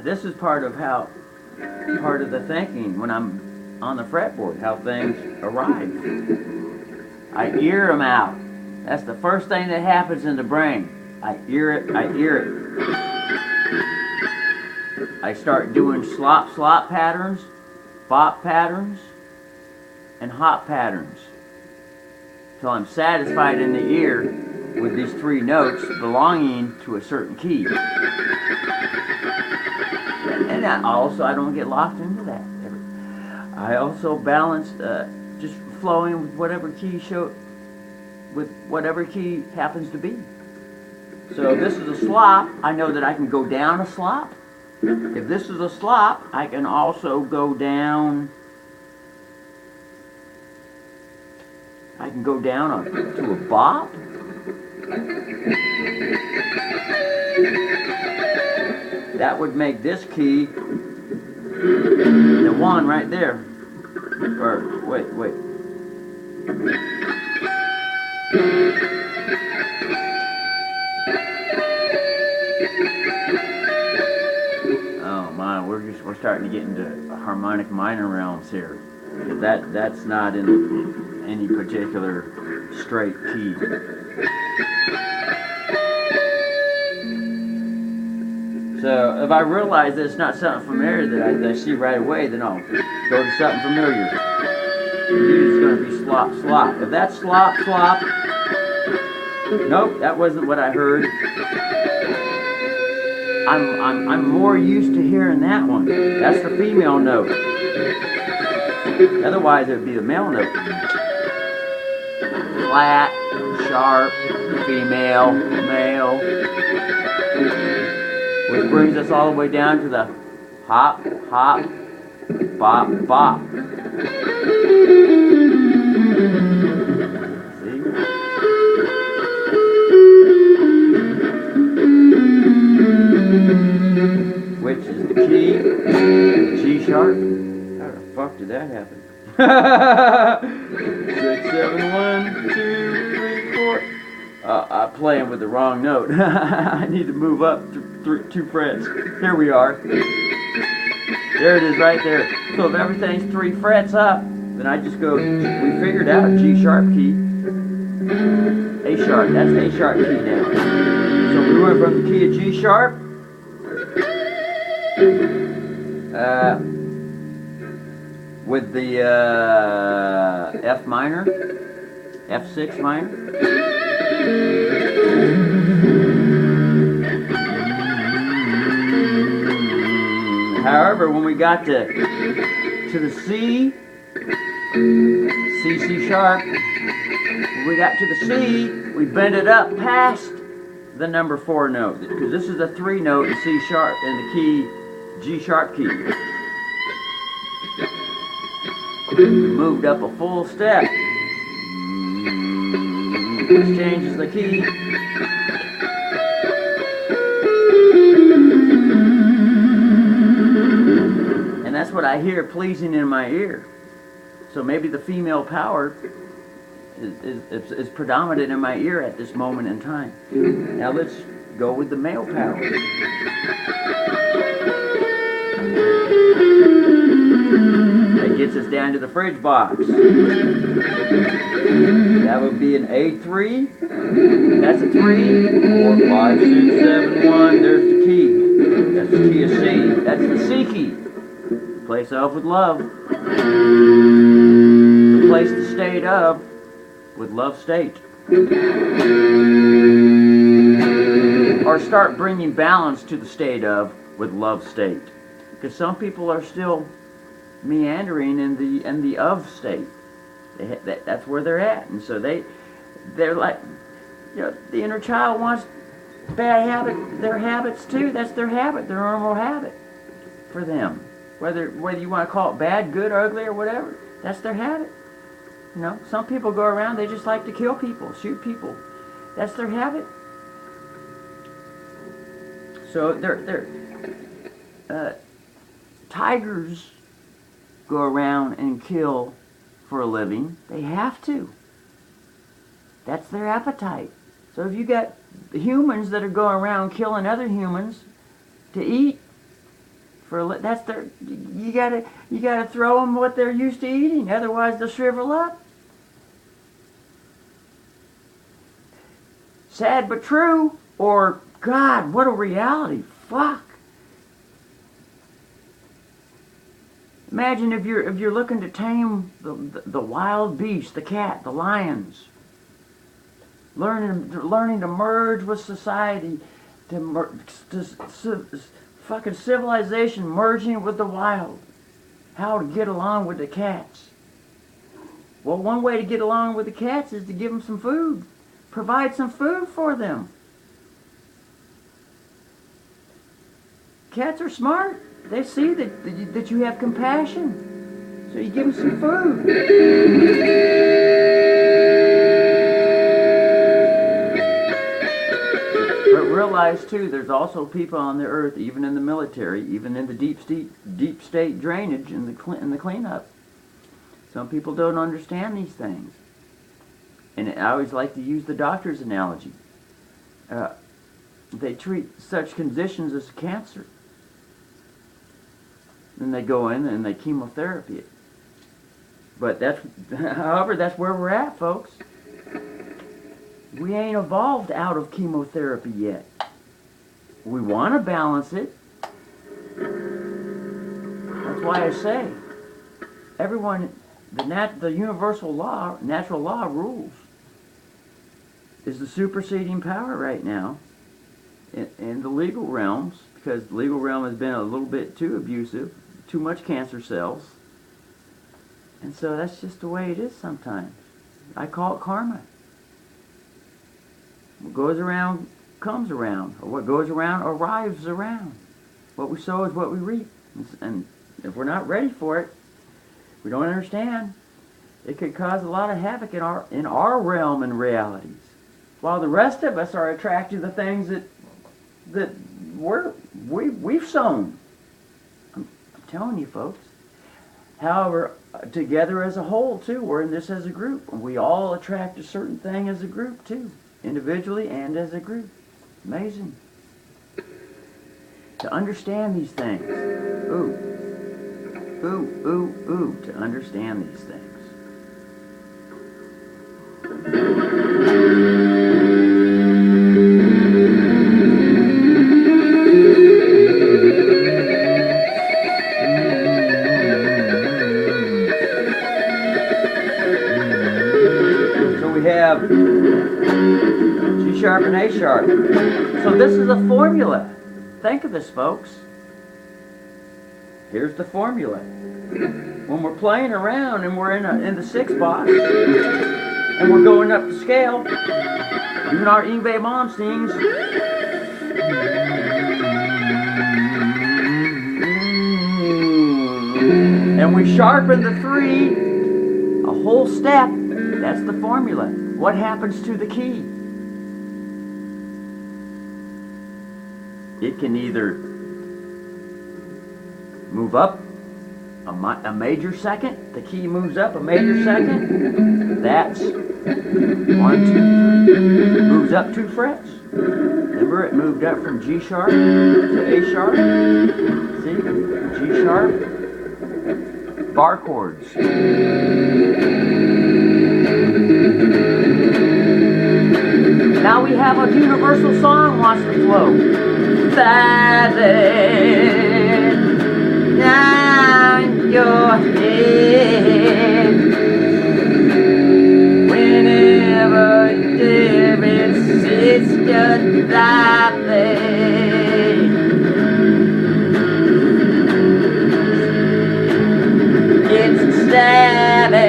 this is part of the thinking when I'm on the fretboard, how things arrive. I ear them out. That's the first thing that happens in the brain. I ear it. I start doing slop patterns, bop patterns, and hop patterns till I'm satisfied in the ear with these 3 notes belonging to a certain key. And I don't get locked into that. I also balance just flowing with whatever key happens to be. So if this is a slop, I know that I can go down a slop. If this is a slop, I can also go down. I can go down to a bop. That would make this key the 1 right there. Or wait. Oh my, we're starting to get into harmonic minor realms here. That's not in any particular straight key. So if I realize that it's not something familiar that I see right away, then I'll go to something familiar. Usually it's going to be slop. If that's slop, nope, that wasn't what I heard. I'm more used to hearing that one. That's the female note. Otherwise it would be the male note. Flat, sharp, female, male. Which brings us all the way down to the hop, bop. See? Which is the key? G sharp. How the fuck did that happen? 6, 7, 1, 2, 3, 4. I'm playing with the wrong note. I need to move up 2 frets. Here we are. There it is right there. So if everything's 3 frets up, then I just go, we figured out G sharp key. A sharp, that's A sharp key now. So we went from the key of G sharp with the F minor, F6 minor. However, when we got to the C sharp, when we got to the C, we bent it up past the number 4 note, because this is a 3 note in C sharp in the key G sharp key. We moved up a full step. This changes the key. And that's what I hear pleasing in my ear. So maybe the female power is predominant in my ear at this moment in time. Now let's go with the male power. That gets us down to the fridge box. That would be an A3. That's a 3. 4, 5, 6, 7, 1. There's the key. That's the key of C. That's the C key. Place of with love. Replace the state of with love state. Or start bringing balance to the state of with love state. Because some people are still meandering in the of state. That's where they're at, and so they're like, the inner child wants bad habit, their habits too. That's their habit, their normal habit for them. Whether you want to call it bad, good, ugly, or whatever, that's their habit. Some people go around, they just like to kill people, shoot people. That's their habit. So tigers go around and kill for a living. They have to. That's their appetite. So if you got humans that are going around killing other humans to eat, That's their. You gotta throw them what they're used to eating. Otherwise, they'll shrivel up. Sad but true. Or God, what a reality. Fuck. Imagine if you're looking to tame the wild beast, the cat, the lions. Learning to merge with society, fucking civilization merging with the wild. How to get along with the cats. Well, one way to get along with the cats is to give them some food. Provide some food for them. Cats are smart. They see that you have compassion. So you give them some food. But realize too, there's also people on the earth, even in the military, even in the deep state drainage and the cleanup. Some people don't understand these things. And I always like to use the doctor's analogy. They treat such conditions as cancer. Then they go in and they chemotherapy it. But however, that's where we're at, folks. We ain't evolved out of chemotherapy yet. We want to balance it. That's why I say, everyone, the universal law, natural law rules, is the superseding power right now in the legal realms, because the legal realm has been a little bit too abusive, too much cancer cells. And so that's just the way it is sometimes. I call it karma. What goes around comes around, or what goes around arrives around. What we sow is what we reap. And if we're not ready for it, we don't understand, it could cause a lot of havoc in our realm and realities. While the rest of us are attracted to the things that we've sown. I'm telling you, folks. However, together as a whole too, we're in this as a group, and we all attract a certain thing as a group too, individually and as a group. Amazing. To understand these things. To understand these things. So we have G sharp and A sharp. So this is a formula. Think of this, folks. Here's the formula. When we're playing around and we're in the 6 box and we're going up the scale, even our Yngwie Malmsteens, and we sharpen the 3 a whole step, that's the formula. What happens to the key? It can either move up a major second. The key moves up a major second. That's 1, 2, 3. Moves up 2 frets. Remember, it moved up from G sharp to A sharp. See? G sharp. Bar chords. Now we have a universal song wants to flow. Silent down your head. Whenever David sits just like that. It's stabbing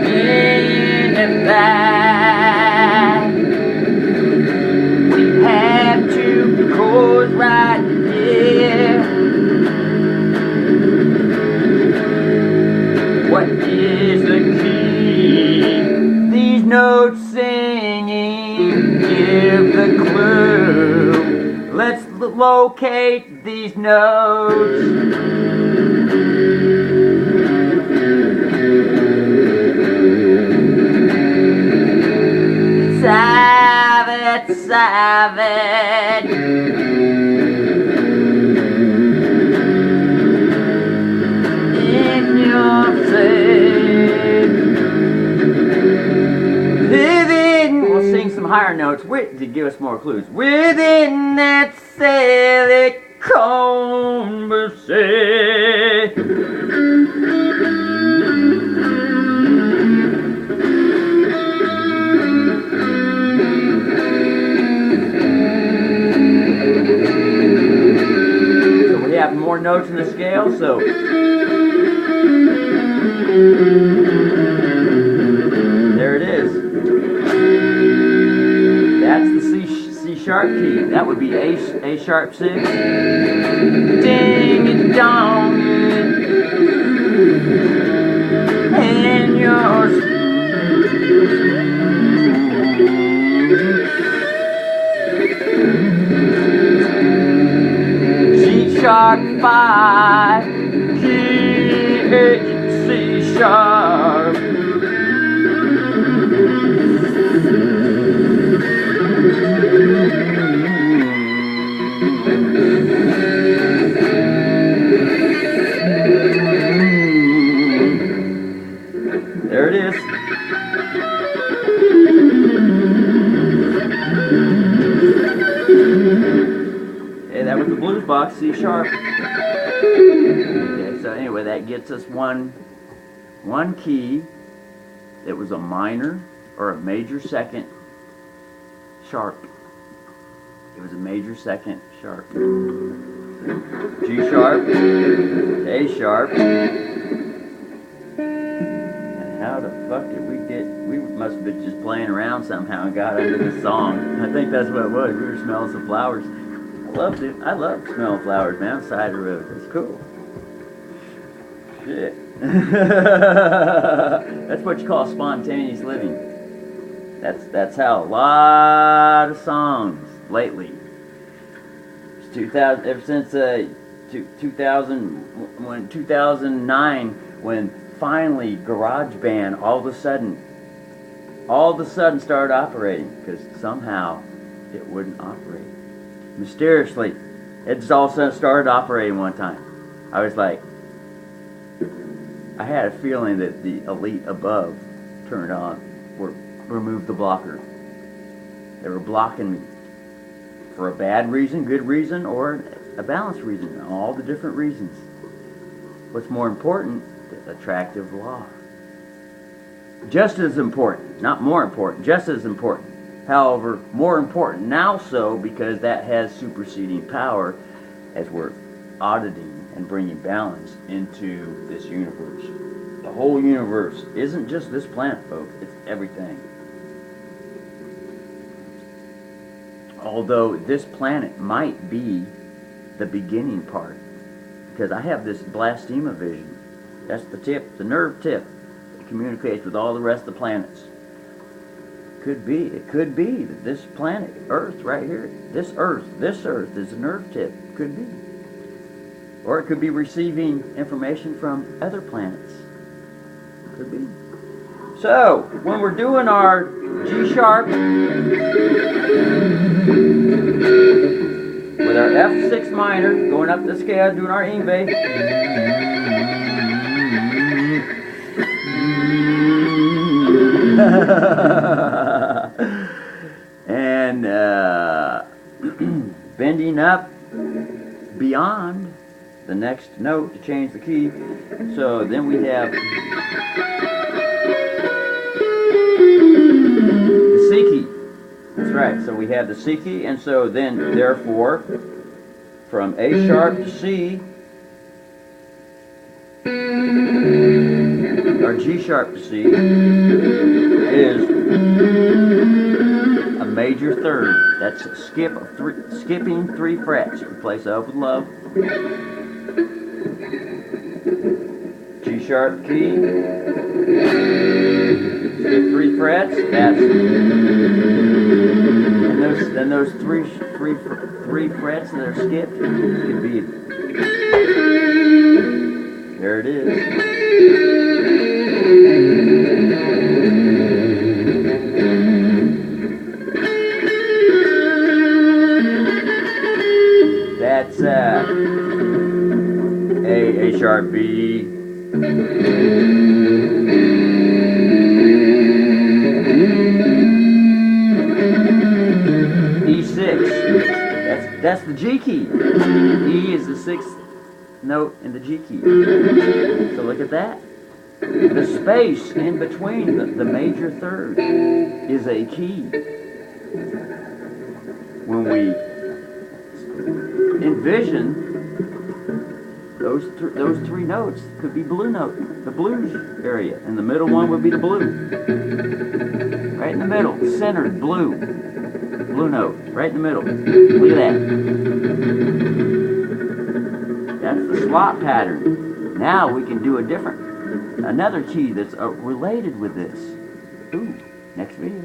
in the back. We have two chords right here. What is the key? These notes singing give the clue. Let's locate these notes. Savage, savage. higher notes to give us more clues. Within that silicone berceau. So we have more notes in the scale, so there it is. That's the C sharp key. That would be A sharp 6. Ding it dong and yours. G sharp 5 key C sharp. There it is. Okay, that was the blues box, C sharp. Okay, so anyway, that gets us one key that was a minor or a major second sharp. It was a major second sharp. G sharp, A sharp. And how the fuck did we get? We must have been just playing around somehow and got into this song. I think that's what it was. We were smelling some flowers. I loved it. I love smelling flowers, man. Outside the road. It's cool. Shit. That's what you call spontaneous living. That's how a lot of songs lately. It's 2000 ever since 2009 when finally GarageBand all of a sudden started operating, because somehow it wouldn't operate. Mysteriously, it just all of a sudden started operating one time. I was like, I had a feeling that the elite above turned on, or removed the blocker. They were blocking me for a bad reason, good reason, or a balanced reason. All the different reasons. What's more important? The attractive law. Just as important, not more important, just as important. However, more important now so because that has superseding power as we're auditing and bringing balance into this universe. The whole universe isn't just this planet, folks. It's everything. Although this planet might be the beginning part, because I have this blastema vision. That's the tip, the nerve tip that communicates with all the rest of the planets. It could be that this planet, Earth right here, this Earth is a nerve tip. Could be. Or it could be receiving information from other planets. Could be. So, when we're doing our G sharp with our F6 minor, going up the scale, doing our Ingve, and bending up beyond the next note to change the key. So then we have the C key. That's right. So we have the C key, and so then therefore from A sharp to C, or G sharp to C, is a major third. That's skipping 3 frets. Replace up with love. G sharp key. Skip 3 frets. That's and those three frets that are skipped could be. There it is. That's A sharp B. That's the G key. E is the 6th note in the G key. So look at that. The space in between the major third is a key. When we envision those three notes, could be blue note, the blues area, and the middle one would be the blue. Right in the middle, centered, blue note, right in the middle. Look at that. That's the slot pattern. Now we can do another key that's related with this. Ooh, next video.